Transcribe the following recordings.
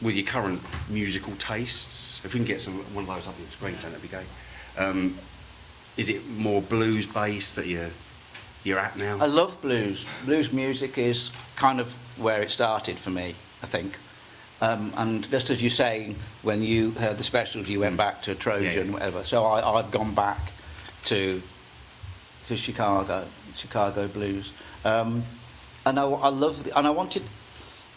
with your current musical tastes, if we can get one of those up on the screen, don't that'd be great. Is it more blues based that you're at now? I love blues. Blues music is kind of where it started for me, I think. And just as you say, when you heard the specials, you went back to Trojan, whatever. So I've gone back to Chicago blues, and I love. And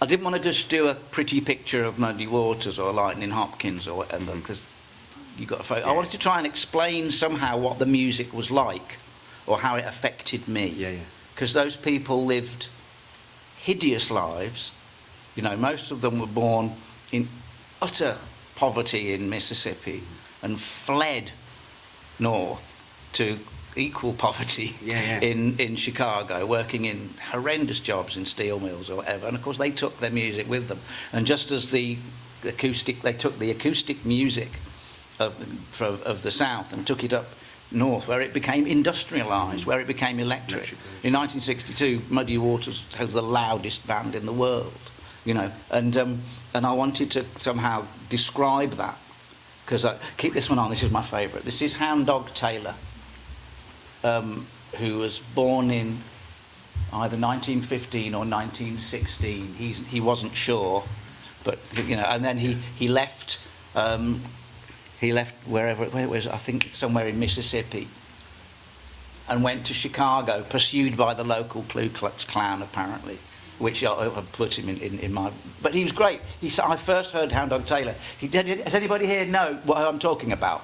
I didn't want to just do a pretty picture of Muddy Waters or Lightning Hopkins or whatever, because you got a photo. I wanted to try and explain somehow what the music was like, or how it affected me. Yeah. Because those people lived hideous lives. You know, most of them were born in utter poverty in Mississippi and fled north to equal poverty in Chicago, working in horrendous jobs in steel mills or whatever. And of course, they took their music with them. And just as they took the acoustic music of the South and took it up north, where it became industrialised, where it became electric. In 1962, Muddy Waters was the loudest band in the world. You know, and I wanted to somehow describe that, because keep this one on. This is my favourite. This is Hound Dog Taylor, who was born in either 1915 or 1916. He wasn't sure, but you know. And then he left. He left where it was. I think somewhere in Mississippi, and went to Chicago, pursued by the local Ku Klux Klan, apparently. Which I put him in my... But he was great. I first heard Hound Dog Taylor. Does anybody here know what I'm talking about?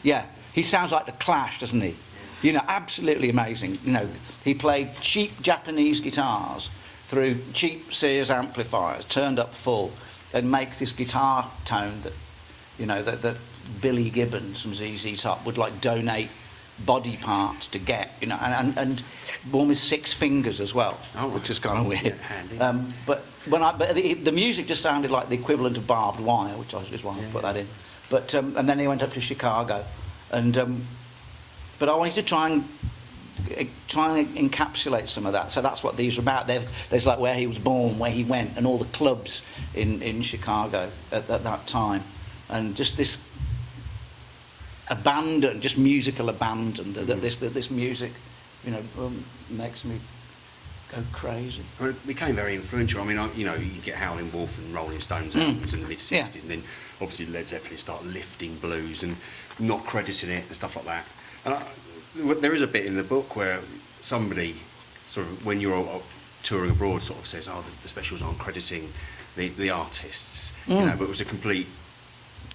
Yeah. He sounds like The Clash, doesn't he? You know, absolutely amazing. You know, he played cheap Japanese guitars through cheap Sears amplifiers, turned up full, and makes this guitar tone that, you know, that Billy Gibbons from ZZ Top would like donate body parts to get, you know, and one with 6 fingers as well, which is kind of weird. Yeah, handy. But the music just sounded like the equivalent of barbed wire, which I just wanted to put that in. But and then he went up to Chicago, and but I wanted to try and encapsulate some of that. So that's what these are about. There's like where he was born, where he went, and all the clubs in Chicago at that time, and just this abandon, just musical abandon. That this music, you know, makes me go crazy. I mean, it became very influential. I mean, you know, you get Howlin' Wolf and Rolling Stones albums in the mid '60s, and then obviously Led Zeppelin start lifting blues and not crediting it and stuff like that. And there is a bit in the book where somebody sort of, when you're touring abroad, sort of says, "Oh, the specials aren't crediting the artists," you know, but it was a complete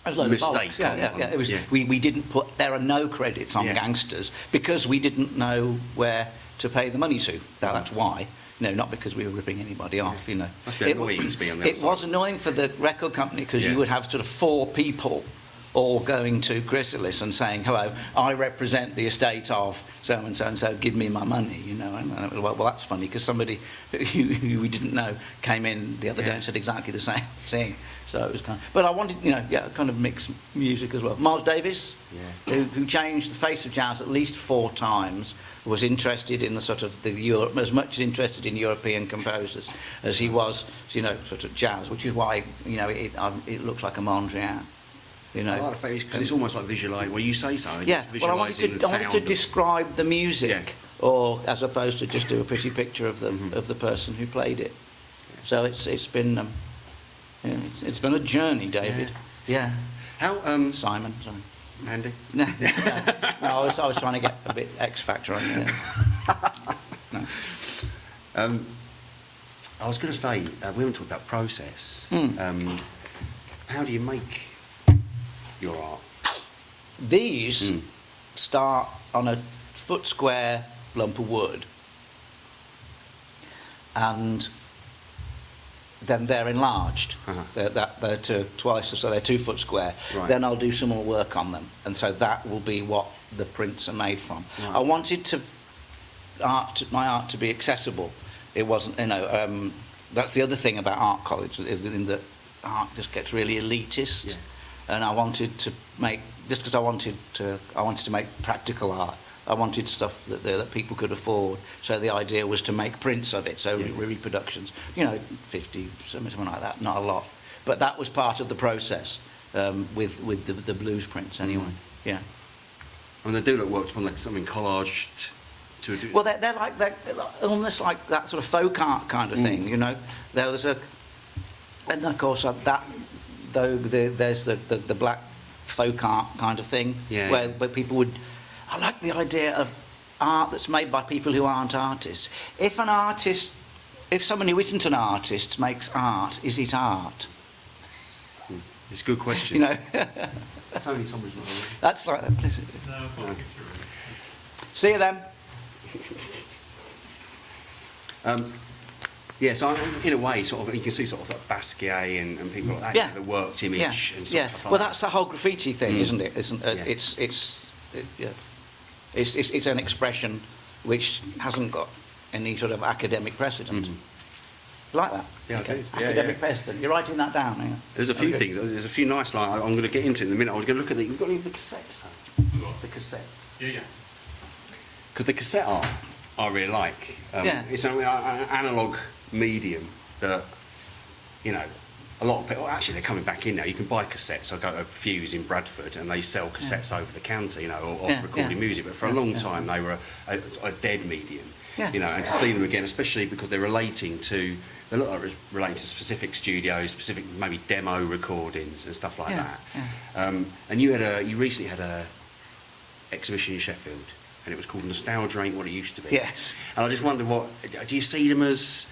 mistake. It was. We didn't put. There are no credits on Gangsters because we didn't know where to pay the money to. That's why. No, not because we were ripping anybody off. You know, it was annoying for the record company because you would have sort of 4 people all going to Chrysalis and saying, "Hello, I represent the estate of so and so and so. Give me my money." You know, and well, that's funny because somebody who we didn't know came in the other day and said exactly the same thing. So it was kind of, but I wanted, you know, kind of mixed music as well. Miles Davis, who changed the face of jazz at least 4 times, was interested in the sort of the Europe, as much interested in European composers as he was, you know, sort of jazz, which is why, you know, it looks like a Mondrian. You know, I like the face because it's almost like visualising. Well, you say so. Yeah, well, I wanted to describe the music, or as opposed to just do a pretty picture of the person who played it. So it's been. It's been a journey, David. Yeah. How Simon? Sorry. Andy? No, I was trying to get a bit X Factor on you. No. I was going to say we haven't talked about process. How do you make your art? These start on a foot square lump of wood, and then they're enlarged. They're twice, so they're 2 foot square. Right. Then I'll do some more work on them, and so that will be what the prints are made from. Right. I wanted my art to be accessible. It wasn't, you know. That's the other thing about art college is in that art just gets really elitist, and I wanted to make, just because I wanted to make practical art. I wanted stuff that people could afford, so the idea was to make prints of it, so reproductions, you know, 50, something like that, not a lot. But that was part of the process with the blues prints anyway. Yeah. I mean, they do look worked upon like something collaged to a Well, they're almost like that sort of folk art kind of thing, you know. There was and of course there's the black folk art kind of thing, where people would. I like the idea of art that's made by people who aren't artists. If someone who isn't an artist makes art, is it art? It's a good question. You know. Tony Thomas. That's like that. Listen. No, I've got a picture of it. See you then. Yeah, so in a way, sort of, you can see sort of like Basquiat and people like that, the worked image and stuff like Well, that. that's the whole graffiti thing, isn't it? It's an expression which hasn't got any sort of academic precedent. Like that? Yeah, I do. Academic precedent. You're writing that down, yeah? There's a few things. There's a few nice lines I'm going to get into in a minute. I was going to look at we've got any of the cassettes, though. The cassettes. Yeah. Because the cassette art I really like. It's an analogue medium that, you know, a lot of people, actually they're coming back in now. You can buy cassettes. I go to Fuse in Bradford and they sell cassettes over the counter, you know, or recording music. But for a long time they were a dead medium, you know, and to see them again, especially because they look like relating to specific studios, specific maybe demo recordings and stuff like that. And you recently had a exhibition in Sheffield, and it was called Nostalgia Ain't What It Used to Be. Yes. And I just wondered, do you see them as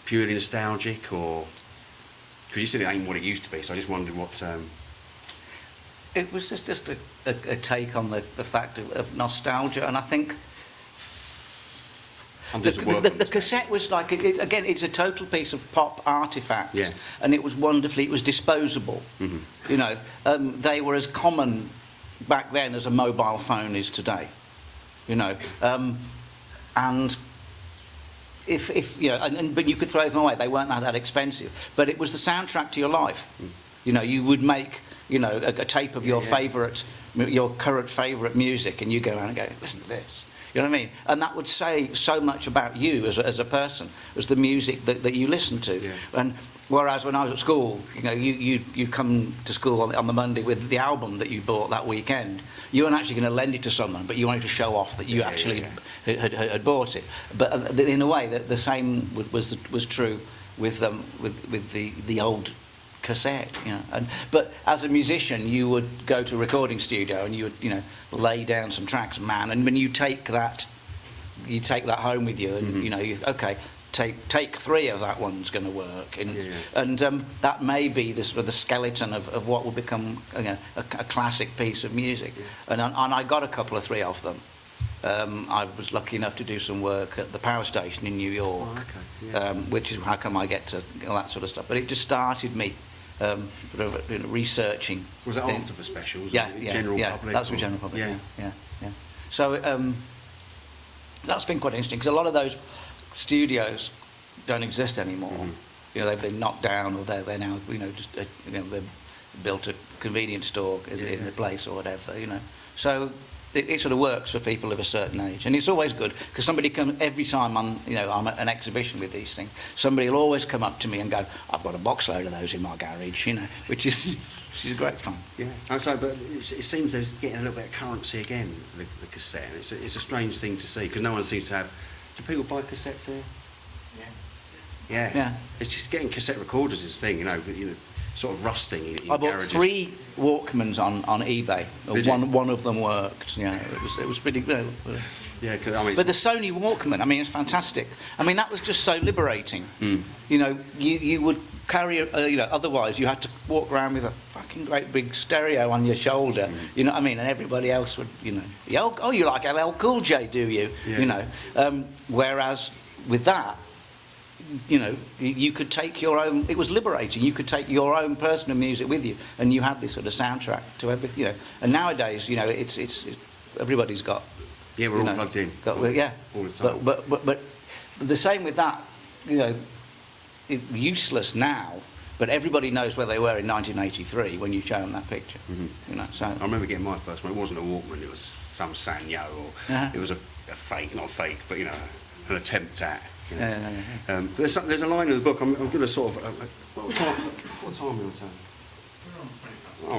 purely nostalgic, or because you said it ain't what it used to be? So I just wondered what. It was just a take on the fact of nostalgia, and I think the cassette was like again, it's a total piece of pop artifact, and it was disposable. You know, they were as common back then as a mobile phone is today. You know, and if you know, but you could throw them away. They weren't that expensive, but it was the soundtrack to your life. You know, you would make, you know, a tape of your your current favourite music, and you go around and go, listen to this. You know what I mean? And that would say so much about you as a person, as the music that you listen to. And whereas when I was at school, you know, you come to school on the Monday with the album that you bought that weekend. You weren't actually going to lend it to someone, but you wanted to show off that you actually had bought it. But in a way, the same was true with the old cassette. You know, but as a musician, you would go to a recording studio and you would, you know, lay down some tracks, man. And when you take that home with you, and you know, take 3 of that one's going to work, and that may be the sort of the skeleton of what will become, you know, a classic piece of music. And I got a couple of 3 of them. I was lucky enough to do some work at the power station in New York, which is how come I get to all that sort of stuff. But it just started me sort of, you know, researching. Was that after the specials? General public. That's with general public. Yeah. So that's been quite interesting, because a lot of those studios don't exist anymore. You know, they've been knocked down, or they're now, you know, just you know, they've built a convenience store in the place or whatever. You know, so it sort of works for people of a certain age, and it's always good, because somebody comes every time I'm at an exhibition with these things. Somebody will always come up to me and go, "I've got a box load of those in my garage," you know, which is great fun. Yeah, and so, but it seems there's getting a little bit of currency again. The cassette. It's a strange thing to see, because no one seems to have. Do people buy cassettes here? Yeah. It's just getting cassette recorders is the thing, you know, sort of rusting in I bought garages. 3 Walkmans on eBay. One of them worked. Yeah, it was pretty good. Yeah, I mean, but the Sony Walkman, I mean, it's fantastic. I mean, that was just so liberating. You know, you would carry, you know, otherwise you had to walk around with a fucking great big stereo on your shoulder. You know what I mean? And everybody else would, you know, oh, you like LL Cool J, do you? You know, whereas with that, you know, you could take your own. It was liberating. You could take your own personal music with you, and you had this sort of soundtrack to everything. You know, and nowadays, you know, it's everybody's got. Yeah, we're all plugged in. All the time. But the same with that. You know, useless now. But everybody knows where they were in 1983 when you show them that picture. You know, so I remember getting my first one. It wasn't a Walkman. It was some Sanyo, or it was a fake, not fake, but you know, an attempt at. You know? Yeah. But there's a line in the book. I'm going to sort of. What time are we on, Sam? We're on 20 past. Oh,